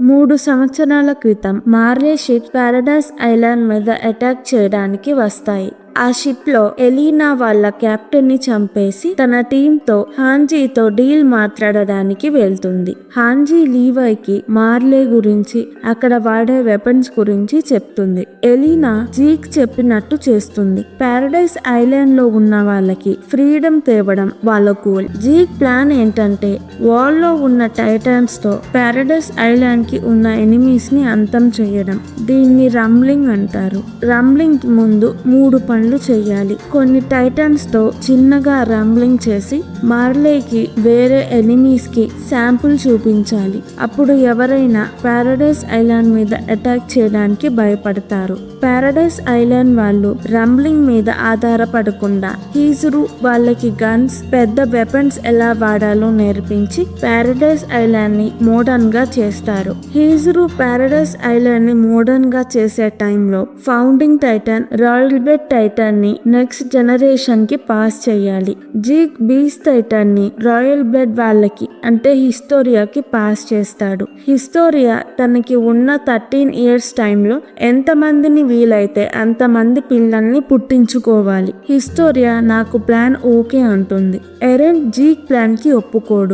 3 సంవత్సరాల క్రితం మార్లే ship paradise island మీద అటాక్ చేయడానికి వస్తాయి. ఆ షిప్ లో ఎలీనా వాళ్ళ కెప్టెన్ ని చంపేసి తన టీమ్ తో హాంజీతో డీల్ మాట్లాడడానికి వెళ్తుంది. హాంజీ లీవైకి మార్లే గురించి, అక్కడ వాడే వెపన్స్ గురించి చెప్తుంది. ఎలీనా జీక్ చెప్పినట్టు చేస్తుంది. పారడైజ్ ఐలాండ్ లో ఉన్న వాళ్ళకి ఫ్రీడమ్ తేవడం వాళ్ళ గోల్. జీక్ ప్లాన్ ఏంటంటే వాల్ లో ఉన్న టైటాన్స్ తో పారడైజ్ ఐలాండ్ కి ఉన్న ఎనిమీస్ ని అంతం చేయడం. దీన్ని రంబ్లింగ్ అంటారు. రంబ్లింగ్ ముందు 3 పనులు చేయాలి. కొన్ని టైటాన్స్ తో చిన్నగా రంబ్లింగ్ చేసి మార్లేకి వేరే ఎనిమీస్ కి శాంపుల్ చూపించాలి. అప్పుడు ఎవరైనా పారడైజ్ ఐలాండ్ మీద అటాక్ చేయడానికి భయపడతారు. పారడైజ్ ఐలాండ్ వాళ్ళు రంబ్లింగ్ మీద ఆధారపడకుండా హీజరు వాళ్ళకి గన్స్, పెద్ద వెపన్స్ ఎలా వాడాలో నేర్పించి పారడైజ్ ఐలాండ్ ని మోడర్న్ గా చేస్తారు. హీజరు పారడైజ్ ఐలాండ్ ని మోడర్న్ గా చేసే టైంలో founding Titan royal blood Titan ని నెక్స్ట్ జనరేషన్ కి పాస్ చేయాలి. జీక్ బీస్ట్ టైటాన్ ని రాయల్ బ్లడ్ వాళ్ళకి అంటే హిస్టోరియాకి పాస్ చేస్తాడు. హిస్టోరియా తనకి ఉన్న 13 years టైంలో ఎంతమందిని వీలైతే అంతమంది పిల్లల్ని పుట్టించుకోవాలి. హిస్టోరియా నాకు ప్లాన్ ఓకే అంటుంది. ఎరెన్ జీక్ ప్లాన్ కి ఒప్పుకోడు.